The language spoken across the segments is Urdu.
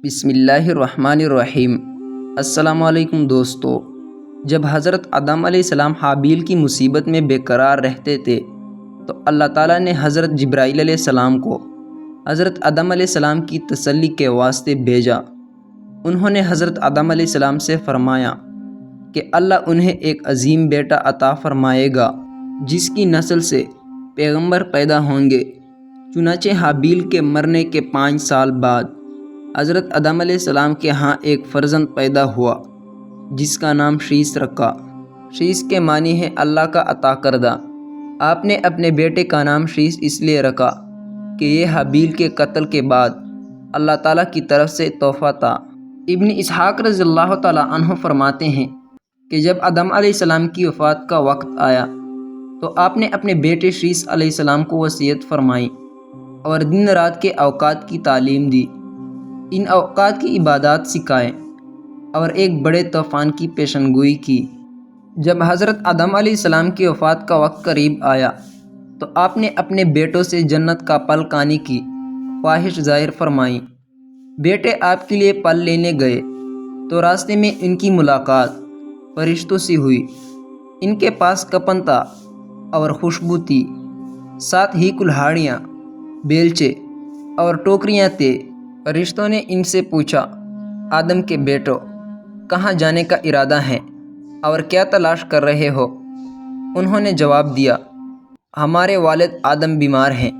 بسم اللہ الرحمن الرحیم۔ السلام علیکم دوستو۔ جب حضرت آدم علیہ السلام حابیل کی مصیبت میں بے قرار رہتے تھے تو اللہ تعالیٰ نے حضرت جبرائیل علیہ السلام کو حضرت آدم علیہ السلام کی تسلی کے واسطے بھیجا۔ انہوں نے حضرت آدم علیہ السلام سے فرمایا کہ اللہ انہیں ایک عظیم بیٹا عطا فرمائے گا جس کی نسل سے پیغمبر پیدا ہوں گے۔ چنانچہ حابیل کے مرنے کے 5 سال بعد حضرت آدم علیہ السلام کے ہاں ایک فرزند پیدا ہوا جس کا نام شیث رکھا۔ شیث کے معنی ہے اللہ کا عطا کردہ۔ آپ نے اپنے بیٹے کا نام شیث اس لیے رکھا کہ یہ حابیل کے قتل کے بعد اللہ تعالیٰ کی طرف سے تحفہ تھا۔ ابن اسحاق رضی اللہ تعالیٰ عنہ فرماتے ہیں کہ جب آدم علیہ السلام کی وفات کا وقت آیا تو آپ نے اپنے بیٹے شیث علیہ السلام کو وصیت فرمائی اور دن رات کے اوقات کی تعلیم دی، ان اوقات کی عبادات سکھائے اور ایک بڑے طوفان کی پیشنگوئی کی۔ جب حضرت آدم علیہ السلام کی وفات کا وقت قریب آیا تو آپ نے اپنے بیٹوں سے جنت کا پھل کھانے کی خواہش ظاہر فرمائی۔ بیٹے آپ کے لیے پھل لینے گئے تو راستے میں ان کی ملاقات فرشتوں سے ہوئی۔ ان کے پاس کفن تھا اور خوشبو تھی، ساتھ ہی کلہاڑیاں، بیلچے اور ٹوکریاں تھے۔ فرشتوں نے ان سے پوچھا، آدم کے بیٹو، کہاں جانے کا ارادہ ہے اور کیا تلاش کر رہے ہو؟ انہوں نے جواب دیا، ہمارے والد آدم بیمار ہیں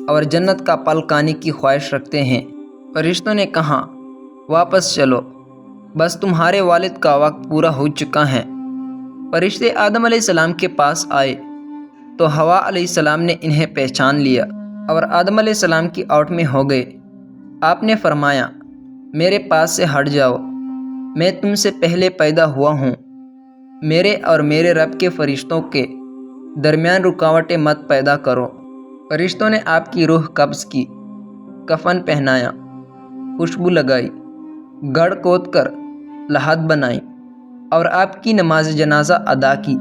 اور جنت کا پھل کھانے کی خواہش رکھتے ہیں۔ فرشتوں نے کہا، واپس چلو، بس تمہارے والد کا وقت پورا ہو چکا ہے۔ فرشتے آدم علیہ السلام کے پاس آئے تو حوا علیہ السلام نے انہیں پہچان لیا اور آدم علیہ السلام کی اوٹ میں ہو گئے۔ آپ نے فرمایا، میرے پاس سے ہٹ جاؤ، میں تم سے پہلے پیدا ہوا ہوں۔ میرے اور میرے رب کے فرشتوں کے درمیان رکاوٹیں مت پیدا کرو۔ فرشتوں نے آپ کی روح قبض کی، کفن پہنایا، خوشبو لگائی، گڑھ کھود کر لحد بنائی اور آپ کی نماز جنازہ ادا کی۔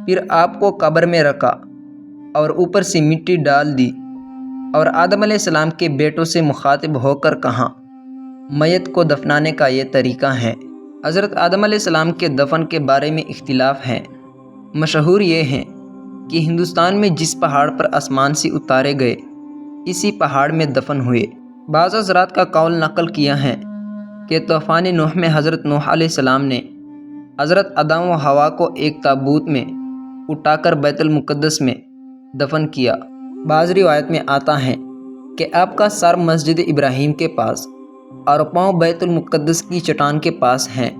پھر آپ کو قبر میں رکھا اور اوپر سے مٹی ڈال دی اور آدم علیہ السلام کے بیٹوں سے مخاطب ہو کر کہا، میت کو دفنانے کا یہ طریقہ ہے۔ حضرت آدم علیہ السلام کے دفن کے بارے میں اختلاف ہے۔ مشہور یہ ہے کہ ہندوستان میں جس پہاڑ پر آسمان سے اتارے گئے اسی پہاڑ میں دفن ہوئے۔ بعض حضرات کا قول نقل کیا ہے کہ طوفان نوح میں حضرت نوح علیہ السلام نے حضرت آدم و حوا کو ایک تابوت میں اٹھا کر بیت المقدس میں دفن کیا۔ بعض روایت میں آتا ہے کہ آپ کا سر مسجد ابراہیم کے پاس اور پاؤں بیت المقدس کی چٹان کے پاس ہیں۔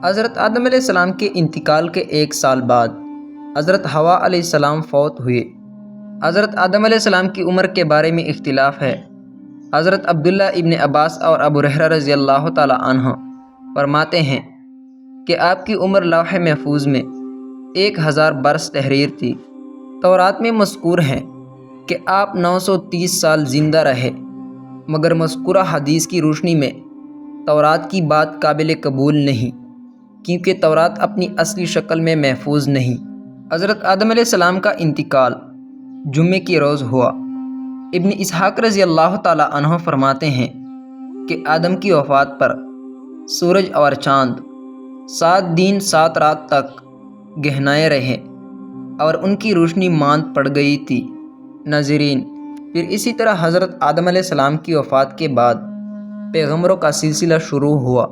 حضرت آدم علیہ السلام کے انتقال کے 1 سال بعد حضرت حوا علیہ السلام فوت ہوئے۔ حضرت آدم علیہ السلام کی عمر کے بارے میں اختلاف ہے۔ حضرت عبداللہ ابن عباس اور ابو ہریرہ رضی اللہ تعالی عنہ فرماتے ہیں کہ آپ کی عمر لوح محفوظ میں 1000 برس تحریر تھی۔ تورات میں مذکور ہے کہ آپ 930 سال زندہ رہے، مگر مذکورہ حدیث کی روشنی میں تورات کی بات قابل قبول نہیں، کیونکہ تورات اپنی اصلی شکل میں محفوظ نہیں۔ حضرت آدم علیہ السلام کا انتقال جمعے کی روز ہوا۔ ابن اسحاق رضی اللہ تعالی عنہ فرماتے ہیں کہ آدم کی وفات پر سورج اور چاند 7 دن 7 رات تک گہنائے رہے اور ان کی روشنی ماند پڑ گئی تھی۔ ناظرین، پھر اسی طرح حضرت آدم علیہ السلام کی وفات کے بعد پیغمبروں کا سلسلہ شروع ہوا۔